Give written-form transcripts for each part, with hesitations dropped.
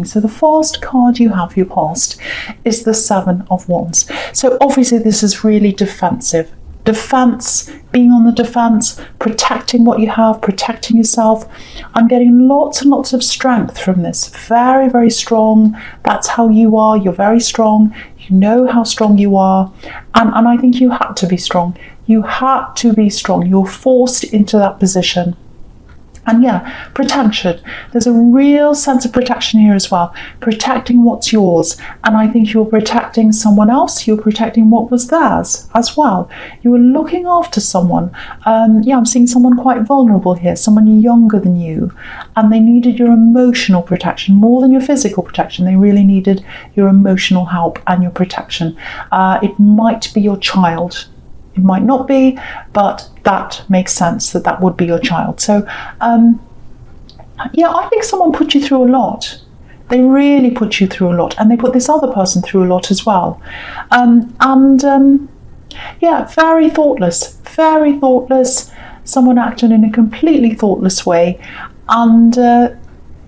So the first card you have for your past is the Seven of Wands. So obviously this is really defensive. Defense, being on the defense, protecting what you have, protecting yourself. I'm getting lots and lots of strength from this. Very, very strong. That's how you are. You're very strong. You know how strong you are. And I think you had to be strong. You had to be strong. You're forced into that position. And yeah, protection. There's a real sense of protection here as well. Protecting what's yours. And I think you're protecting someone else. You're protecting what was theirs as well. You were looking after someone. I'm seeing someone quite vulnerable here, someone younger than you. And they needed your emotional protection more than your physical protection. They really needed your emotional help and your protection. It might be your child. It might not be, but that makes sense that that would be your child. So, I think someone put you through a lot. They really put you through a lot, and they put this other person through a lot as well. Very thoughtless, very thoughtless. Someone acted in a completely thoughtless way, and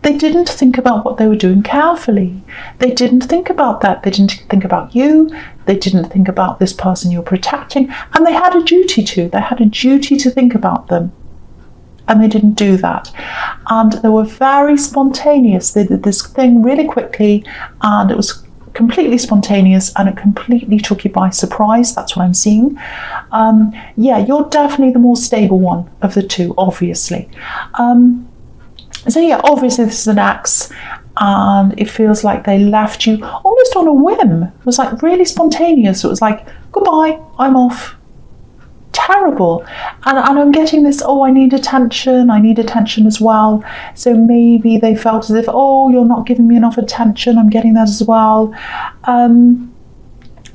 they didn't think about what they were doing carefully. They didn't think about that. They didn't think about you. They didn't think about this person you're protecting. And they had a duty to. They had a duty to think about them. And they didn't do that. And they were very spontaneous. They did this thing really quickly, and it was completely spontaneous, and it completely took you by surprise. That's what I'm seeing. You're definitely the more stable one of the two, obviously. Obviously this is an ex, and it feels like they left you almost on a whim. It was like really spontaneous. It was like, goodbye, I'm off. Terrible. And I'm getting this, I need attention as well. So maybe they felt as if, you're not giving me enough attention. I'm getting that as well. And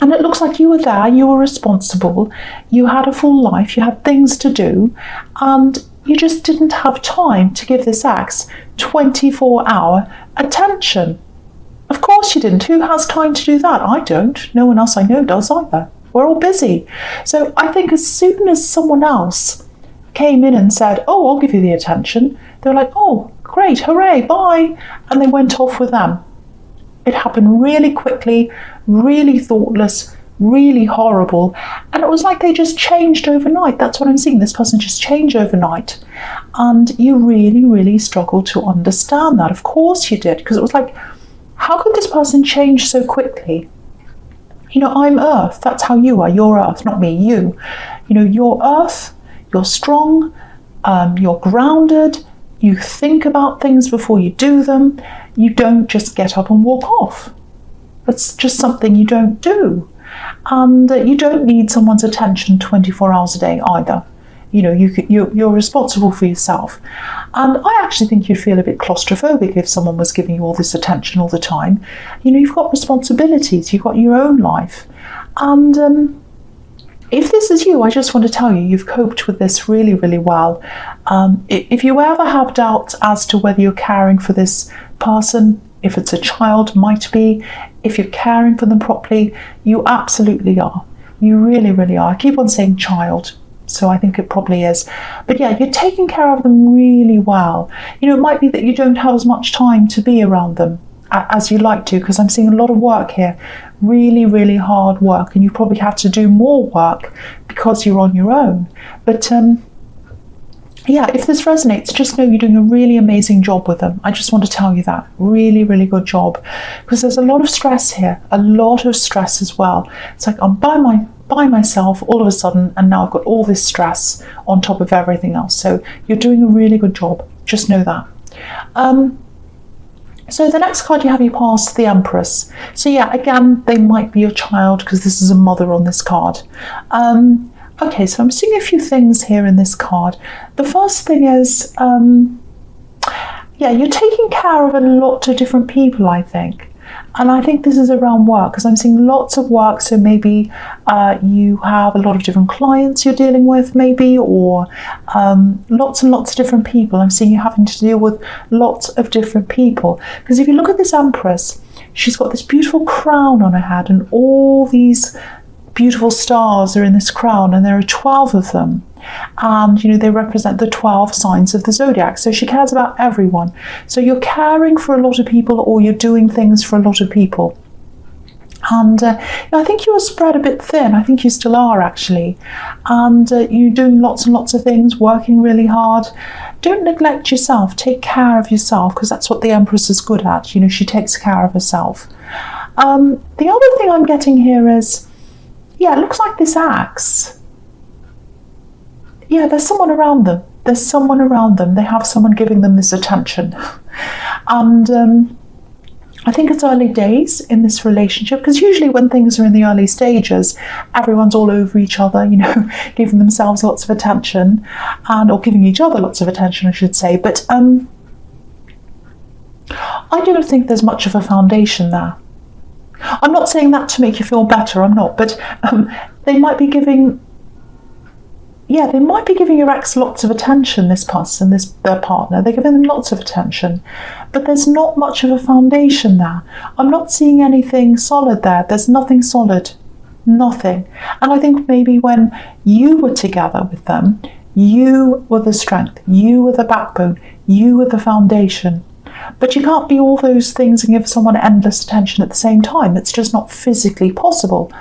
it looks like you were there, you were responsible, you had a full life, you had things to do, and you just didn't have time to give this ex 24-hour attention. Of course you didn't. Who has time to do that? I don't. No one else I know does either. We're all busy. So I think as soon as someone else came in and said, I'll give you the attention, they were like, great, hooray, bye. And they went off with them. It happened really quickly, really thoughtless, really horrible, and it was like they just changed overnight. That's what I'm seeing. This person just changed overnight, and you really, really struggled to understand that. Of course you did, because it was like, how could this person change so quickly? I'm Earth. That's how you are. You're Earth, not me. You're Earth. You're strong. You're grounded. You think about things before you do them. You don't just get up and walk off. That's just something you don't do. And you don't need someone's attention 24 hours a day either. You're responsible for yourself. And I actually think you'd feel a bit claustrophobic if someone was giving you all this attention all the time. You've got responsibilities, you've got your own life. And if this is you, I just want to tell you, you've coped with this really, really well. If you ever have doubts as to whether you're caring for this person, if it's a child, might be, if you're caring for them properly, you absolutely are. You really, really are. I keep on saying child, so I think it probably is. But yeah, you're taking care of them really well. It might be that you don't have as much time to be around them as you like to, because I'm seeing a lot of work here. Really, really hard work, and you probably have to do more work because you're on your own. But if this resonates, just know you're doing a really amazing job with them. I just want to tell you that. Really, really good job. Because there's a lot of stress here, a lot of stress as well. It's like I'm by myself all of a sudden, and now I've got all this stress on top of everything else. So you're doing a really good job. Just know that. So the next card you have, you pass the Empress. So again, they might be your child, because this is a mother on this card. Okay, so I'm seeing a few things here in this card. The first thing is, you're taking care of a lot of different people, I think. And I think this is around work, because I'm seeing lots of work. So maybe you have a lot of different clients you're dealing with, maybe, or lots and lots of different people. I'm seeing you having to deal with lots of different people. Because if you look at this Empress, she's got this beautiful crown on her head, and all these beautiful stars are in this crown, and there are 12 of them. And, they represent the 12 signs of the zodiac. So she cares about everyone. So you're caring for a lot of people, or you're doing things for a lot of people. And I think you were spread a bit thin. I think you still are, actually. And you're doing lots and lots of things, working really hard. Don't neglect yourself. Take care of yourself, because that's what the Empress is good at. She takes care of herself. The other thing I'm getting here is, it looks like this axe. Yeah, there's someone around them. There's someone around them. They have someone giving them this attention. And I think it's early days in this relationship, because usually when things are in the early stages, everyone's all over each other, giving themselves lots of attention, or giving each other lots of attention, I should say. But I don't think there's much of a foundation there. I'm not saying that to make you feel better, I'm not, but they might be giving your ex lots of attention, this person, their partner. They're giving them lots of attention, but there's not much of a foundation there. I'm not seeing anything solid there. There's nothing solid, nothing. And I think maybe when you were together with them, you were the strength, you were the backbone, you were the foundation. But you can't be all those things and give someone endless attention at the same time. It's just not physically possible.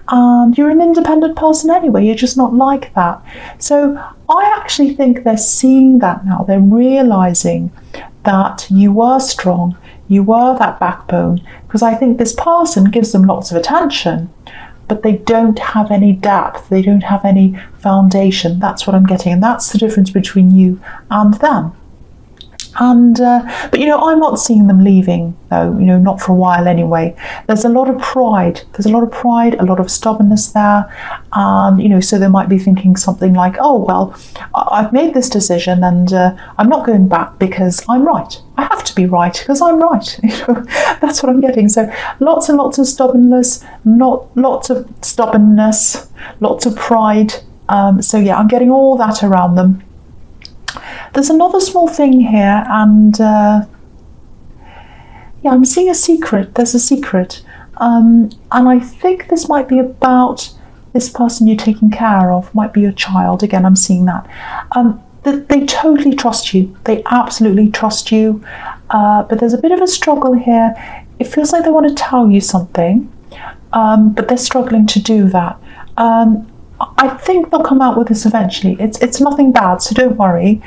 And you're an independent person anyway. You're just not like that. So I actually think they're seeing that now. They're realizing that you were strong. You were that backbone. Because I think this person gives them lots of attention, but they don't have any depth. They don't have any foundation. That's what I'm getting. And that's the difference between you and them. And but I'm not seeing them leaving, though, not for a while anyway. There's a lot of pride. A lot of stubbornness there. And so they might be thinking something like, oh, well, I've made this decision and I'm not going back because I'm right. I have to be right because I'm right. That's what I'm getting. So lots and lots of stubbornness, lots of pride. So yeah, I'm getting all that around them. There's another small thing here, and I'm seeing a secret. There's a secret. And I think this might be about this person you're taking care of, might be your child. Again, I'm seeing that. They totally trust you. They absolutely trust you. But there's a bit of a struggle here. It feels like they want to tell you something, but they're struggling to do that. I think they'll come out with this eventually. It's nothing bad, so don't worry.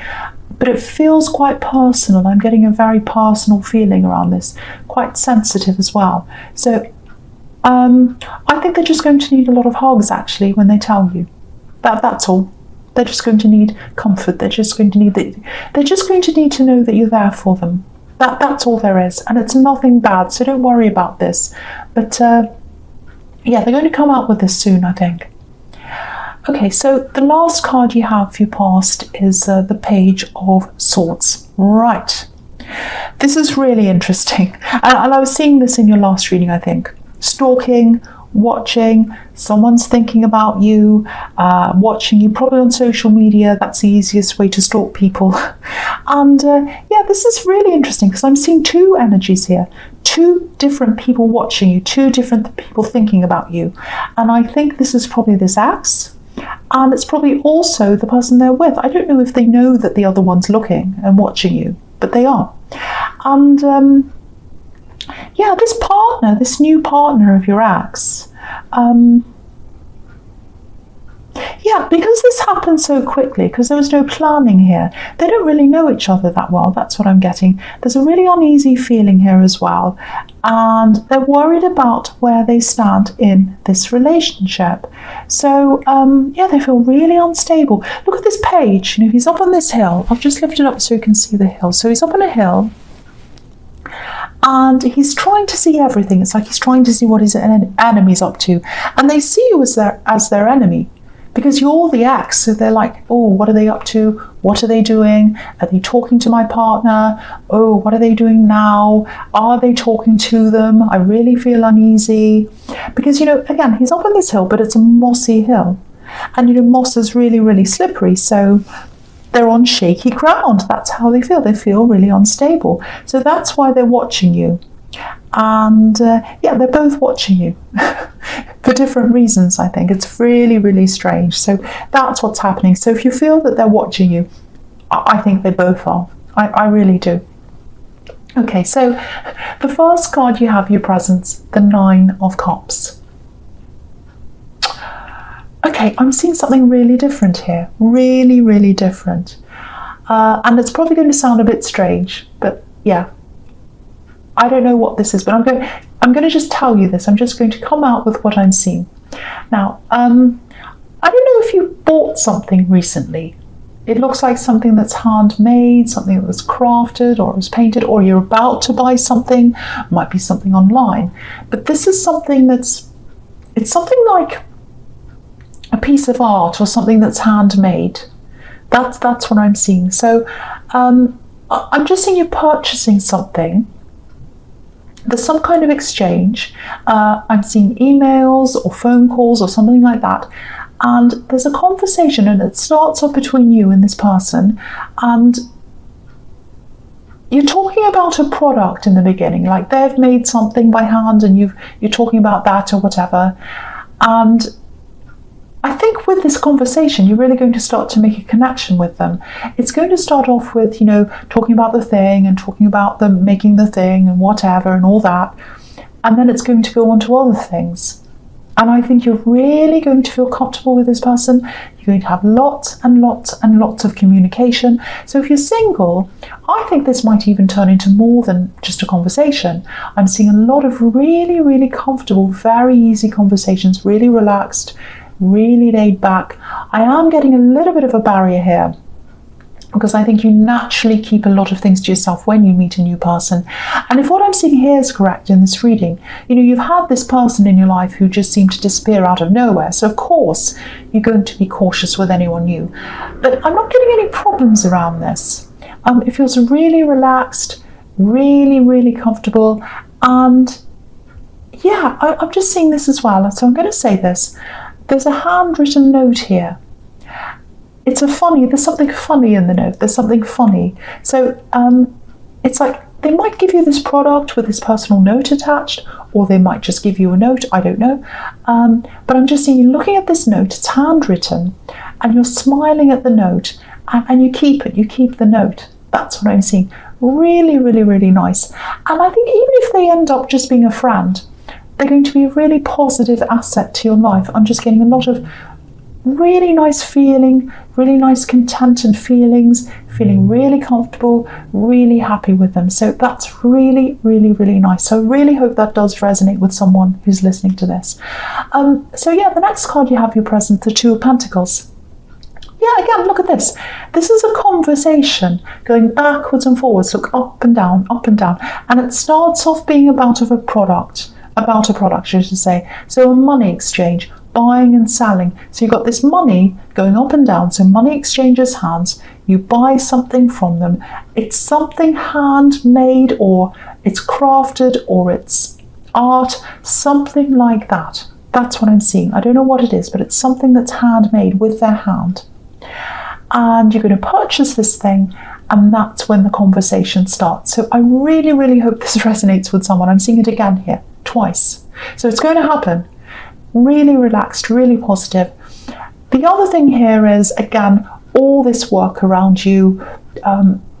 But it feels quite personal. I'm getting a very personal feeling around this, quite sensitive as well. So I think they're just going to need a lot of hugs, actually, when they tell you. That's all. They're just going to need comfort. They're just going to need to know that you're there for them. That's all there is, and it's nothing bad. So don't worry about this. But they're going to come out with this soon, I think. Okay, so the last card you have for your past is the Page of Swords. Right. This is really interesting. And I was seeing this in your last reading, I think. Stalking, watching, someone's thinking about you, watching you, probably on social media. That's the easiest way to stalk people. And this is really interesting because I'm seeing two energies here. Two different people watching you, two different people thinking about you. And I think this is probably this axe. And it's probably also the person they're with. I don't know if they know that the other one's looking and watching you, but they are. And this partner, this new partner of your ex, because this happened so quickly, because there was no planning here, they don't really know each other that well. That's what I'm getting. There's a really uneasy feeling here as well. And they're worried about where they stand in this relationship. So, they feel really unstable. Look at this page. He's up on this hill. I'll just lift it up so you can see the hill. So he's up on a hill. And he's trying to see everything. It's like he's trying to see what his enemy's up to. And they see you as their enemy. Because you're the ex, so they're like, oh, what are they up to? What are they doing? Are they talking to my partner? Oh, what are they doing now? Are they talking to them? I really feel uneasy. Because, again, he's up on this hill, but it's a mossy hill. And, moss is really, really slippery, so they're on shaky ground. That's how they feel. They feel really unstable. So that's why they're watching you. And, they're both watching you. for different reasons, I think. It's really, really strange. So that's what's happening. So if you feel that they're watching you, I think they both are. I really do. Okay, so the first card you have, your presence, the Nine of Cups. Okay, I'm seeing something really different here. Really, really different. And it's probably going to sound a bit strange, but yeah. I don't know what this is, but I'm going to just tell you this. I'm just going to come out with what I'm seeing. Now, I don't know if you bought something recently. It looks like something that's handmade, something that was crafted or was painted, or you're about to buy something. It might be something online. But this is something it's something like a piece of art or something that's handmade. That's what I'm seeing. So I'm just seeing you purchasing something. There's some kind of exchange. I'm seeing emails or phone calls or something like that. And there's a conversation, and it starts off between you and this person. And you're talking about a product in the beginning, like they've made something by hand and you're talking about that or whatever. And I think with this conversation, you're really going to start to make a connection with them. It's going to start off with, talking about the thing and talking about them making the thing and whatever and all that. And then it's going to go on to other things. And I think you're really going to feel comfortable with this person. You're going to have lots and lots and lots of communication. So if you're single, I think this might even turn into more than just a conversation. I'm seeing a lot of really, really comfortable, very easy conversations, really relaxed, really laid back. I am getting a little bit of a barrier here, because I think you naturally keep a lot of things to yourself when you meet a new person. And if what I'm seeing here is correct in this reading, you've had this person in your life who just seemed to disappear out of nowhere. So of course, you're going to be cautious with anyone new. But I'm not getting any problems around this. It feels really relaxed, really, really comfortable. And yeah, I'm just seeing this as well. So I'm going to say this. There's a handwritten note here. There's something funny in the note. There's something funny. So it's like they might give you this product with this personal note attached, or they might just give you a note. I don't know. But I'm just seeing you looking at this note. It's handwritten, and you're smiling at the note, and you keep it. You keep the note. That's what I'm seeing. Really, really, really nice. And I think even if they end up just being a friend, they're going to be a really positive asset to your life. I'm just getting a lot of really nice feeling, really nice contented feelings, feeling really comfortable, really happy with them. So that's really, really, really nice. So I really hope that does resonate with someone who's listening to this. So yeah, the next card you have your present, the Two of Pentacles. Yeah, again, look at this. This is a conversation going backwards and forwards, look up and down, and it starts off being about a product, I should say. So a money exchange, buying and selling. So you've got this money going up and down. So money exchanges hands. You buy something from them. It's something handmade, or it's crafted, or it's art, something like that. That's what I'm seeing. I don't know what it is, but it's something that's handmade with their hand. And you're going to purchase this thing, and that's when the conversation starts. So I really, really hope this resonates with someone. I'm seeing it again here, twice. So it's going to happen. Really relaxed, really positive. The other thing here is, again, all this work around you.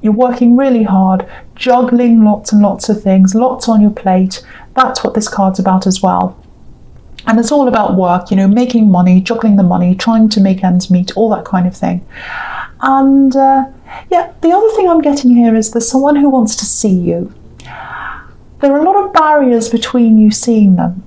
You're working really hard, juggling lots and lots of things, lots on your plate. That's what this card's about as well. And it's all about work, making money, juggling the money, trying to make ends meet, all that kind of thing. And yeah, the other thing I'm getting here is there's someone who wants to see you. There are a lot of barriers between you seeing them.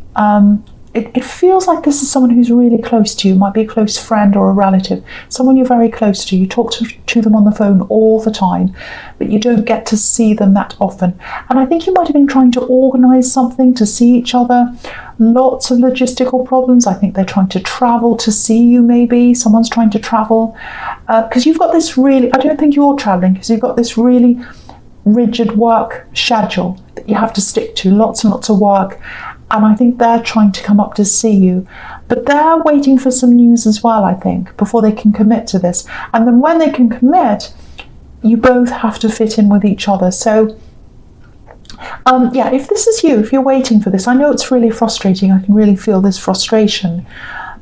It feels like this is someone who's really close to you, might be a close friend or a relative, someone you're very close to. You talk to them on the phone all the time, but you don't get to see them that often. And I think you might have been trying to organise something to see each other. Lots of logistical problems. I think they're trying to travel to see you, maybe. Someone's trying to travel. Because you've got this really, I don't think you're travelling, because you've got this really rigid work schedule that you have to stick to, lots and lots of work. And I think they're trying to come up to see you. But they're waiting for some news as well, I think, before they can commit to this. And then when they can commit, you both have to fit in with each other. So Yeah, if this is you, if you're waiting for this, I know it's really frustrating. I can really feel this frustration.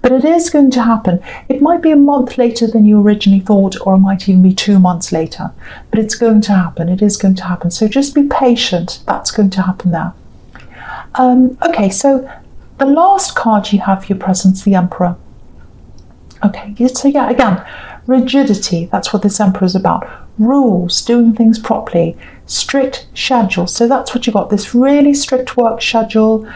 But it is going to happen. It might be a month later than you originally thought, or it might even be 2 months later. But it's going to happen. It is going to happen. So just be patient. That's going to happen there. Okay, so the last card you have for your presence, the Emperor. Okay, so yeah, again, rigidity. That's what this Emperor is about. Rules, doing things properly, strict schedule. So that's what you got, this really strict work schedule.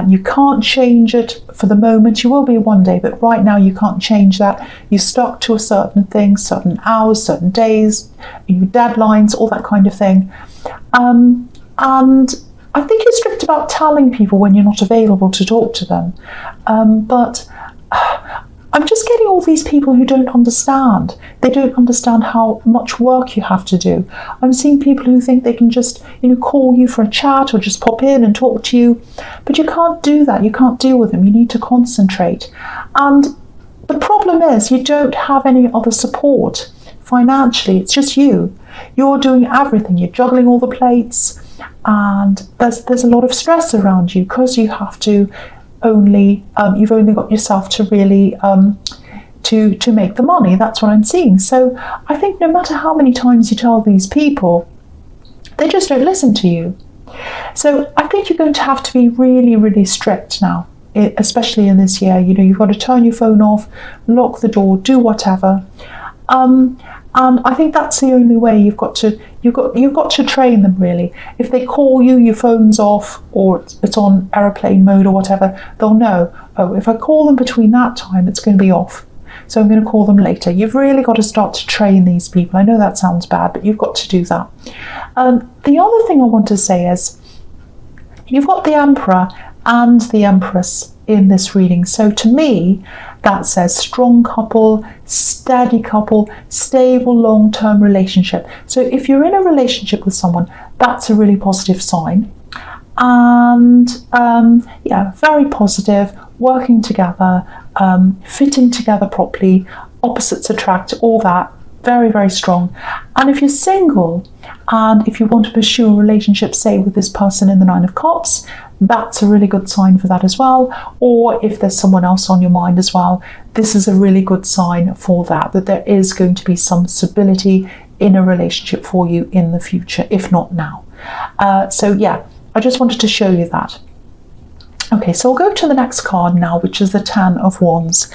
You can't change it for the moment. You will be one day, but right now you can't change that. You stuck to a certain thing, certain hours, certain days, your deadlines, all that kind of thing. And I think you're strict about telling people when you're not available to talk to them. But I'm just getting all these people who don't understand. They don't understand how much work you have to do. I'm seeing people who think they can just, call you for a chat or just pop in and talk to you. But you can't do that. You can't deal with them. You need to concentrate. And the problem is you don't have any other support financially. It's just you. You're doing everything. You're juggling all the plates. And there's a lot of stress around you because you have to you've only got yourself to really to make the money. That's what I'm seeing. So I think no matter how many times you tell these people, they just don't listen to you. So I think you're going to have to be really, really strict now, especially in this year. You've got to turn your phone off, lock the door, do whatever. And I think that's the only way. You've got to train them, really. If they call you, your phone's off or it's on airplane mode or whatever, they'll know, oh, if I call them between that time, it's going to be off. So I'm going to call them later. You've really got to start to train these people. I know that sounds bad, but you've got to do that. The other thing I want to say is you've got the Emperor and the Empress in this reading. So to me, that says strong couple, steady couple, stable long-term relationship. So if you're in a relationship with someone, that's a really positive sign. And very positive, working together, fitting together properly, opposites attract, all that. Very, very strong. And if you're single and if you want to pursue a relationship, say with this person in the Nine of Cups, that's a really good sign for that as well. Or if there's someone else on your mind as well, this is a really good sign for that there is going to be some stability in a relationship for you in the future, if not now. So yeah, I just wanted to show you that. Okay, so I'll go to the next card now, which is the Ten of Wands.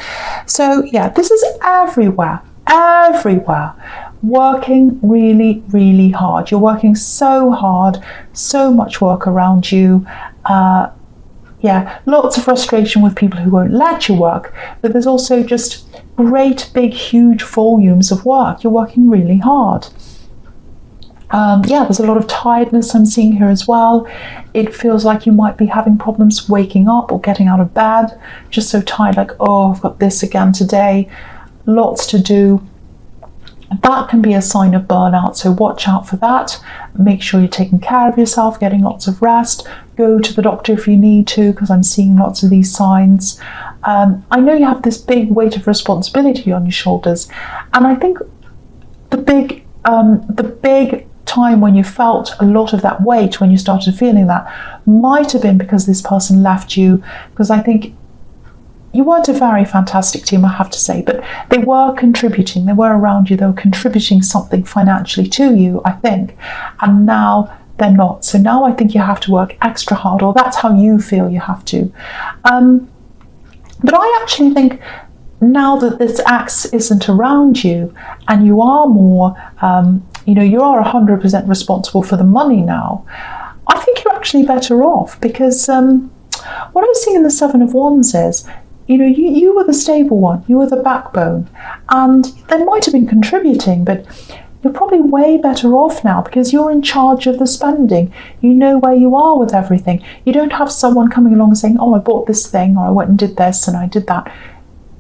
So yeah, this is everywhere. Working really, really hard. You're working so hard, so much work around you. Lots of frustration with people who won't let you work, but there's also just great, big, huge volumes of work. You're working really hard. There's a lot of tiredness I'm seeing here as well. It feels like you might be having problems waking up or getting out of bed, just so tired, like, oh, I've got this again today. Lots to do. That can be a sign of burnout, so watch out for that. Make sure you're taking care of yourself, getting lots of rest. Go to the doctor if you need to, because I'm seeing lots of these signs. I know you have this big weight of responsibility on your shoulders, and I think the big time when you felt a lot of that weight, when you started feeling that, might have been because this person left you, because I think you weren't a very fantastic team, I have to say, but they were contributing, they were around you, they were contributing something financially to you, I think, and now they're not. So now I think you have to work extra hard, or that's how you feel you have to. But I actually think now that this axe isn't around you and you are more, you are 100% responsible for the money now, I think you're actually better off, because what I'm seeing in the Seven of Wands is, you were the stable one, you were the backbone, and they might have been contributing, but you're probably way better off now because you're in charge of the spending. You know where you are with everything. You don't have someone coming along and saying, oh, I bought this thing, or I went and did this and I did that.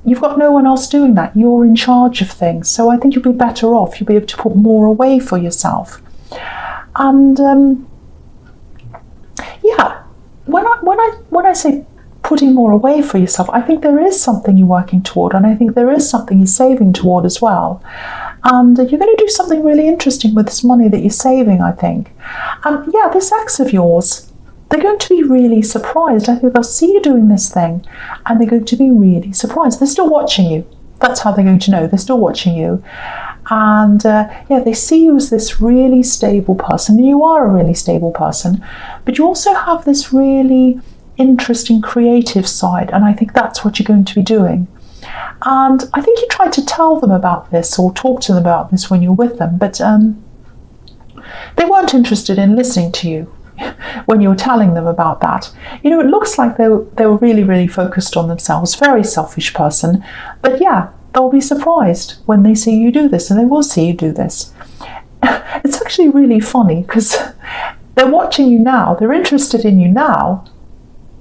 You've got no one else doing that. You're in charge of things. So I think you'll be better off. You'll be able to put more away for yourself. And when I say putting more away for yourself, I think there is something you're working toward, and I think there is something you're saving toward as well. And you're going to do something really interesting with this money that you're saving, I think. And yeah, this ex of yours, they're going to be really surprised. I think they'll see you doing this thing and they're going to be really surprised. They're still watching you. That's how they're going to know. They're still watching you. And yeah, they see you as this really stable person. And you are a really stable person. But you also have this really interesting creative side. And I think that's what you're going to be doing. And I think you tried to tell them about this or talk to them about this when you're with them. But they weren't interested in listening to you when you were telling them about that. You know, it looks like they were really, really focused on themselves, very selfish person. But yeah, they'll be surprised when they see you do this, and they will see you do this. It's actually really funny because they're watching you now, they're interested in you now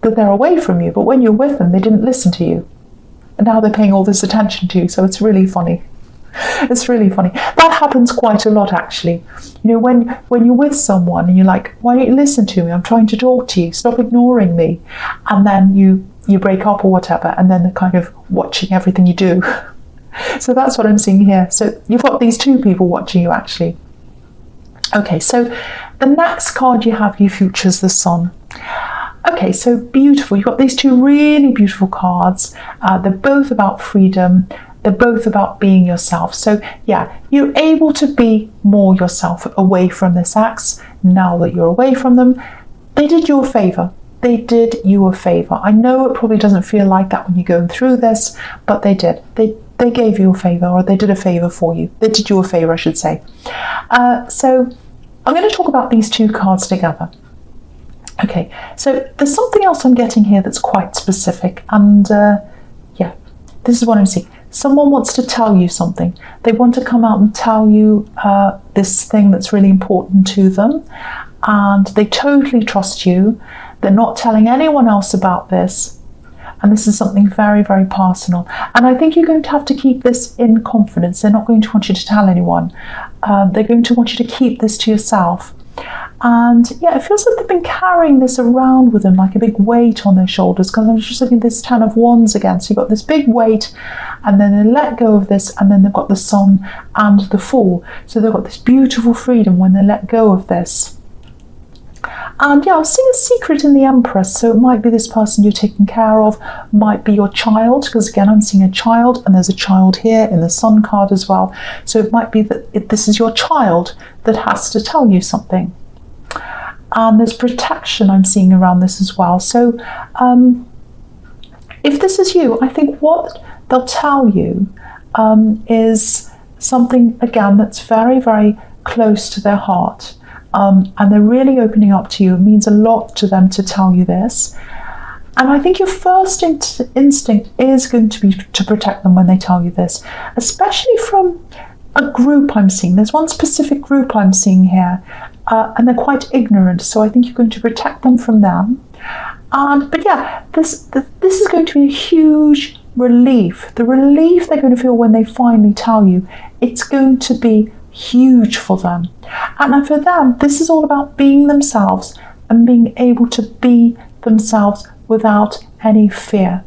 that they're away from you, but when you're with them, they didn't listen to you. And now they're paying all this attention to you, so it's really funny. It's really funny. That happens quite a lot, actually. You know, when you're with someone and you're like, why don't you listen to me? I'm trying to talk to you. Stop ignoring me. And then you break up or whatever, and then they're kind of watching everything you do. So that's what I'm seeing here. So you've got these two people watching you, actually. Okay, so the next card you have, you features the Sun. Okay, so beautiful. You've got these two really beautiful cards. They're both about freedom. They're both about being yourself. So yeah, you're able to be more yourself away from this ex. Now that you're away from them, they did you a favour. They did you a favour. I know it probably doesn't feel like that when you're going through this, but they did. They gave you a favour, or they did a favour for you. They did you a favour, I should say. So I'm going to talk about these two cards together. Okay, so there's something else I'm getting here that's quite specific, and yeah, this is what I'm seeing. Someone wants to tell you something. They want to come out and tell you this thing that's really important to them, and they totally trust you. They're not telling anyone else about this, and this is something very, very personal. And I think you're going to have to keep this in confidence. They're not going to want you to tell anyone. They're going to want you to keep this to yourself. And yeah, it feels like they've been carrying this around with them like a big weight on their shoulders, because I'm just looking at this 10 of Wands again. So you've got this big weight, and then they let go of this, and then they've got the Sun and the Fool. So they've got this beautiful freedom when they let go of this. And yeah, I was seeing a secret in the Empress. So it might be this person you're taking care of, might be your child, because again, I'm seeing a child, and there's a child here in the Sun card as well. So it might be that this is your child that has to tell you something. And there's protection I'm seeing around this as well. So if this is you, I think what they'll tell you is something, again, that's very, very close to their heart. And they're really opening up to you. It means a lot to them to tell you this. And I think your first instinct is going to be to protect them when they tell you this, especially from a group I'm seeing. There's one specific group I'm seeing here, and they're quite ignorant. So I think you're going to protect them from them. But yeah, this is going to be a huge relief. The relief they're going to feel when they finally tell you, it's going to be huge for them. And for them, this is all about being themselves and being able to be themselves without any fear.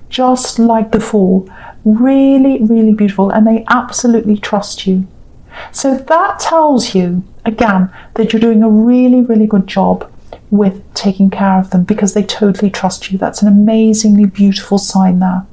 Just like the Fool. Really, really beautiful. And they absolutely trust you. So that tells you, again, that you're doing a really, really good job with taking care of them, because they totally trust you. That's an amazingly beautiful sign there.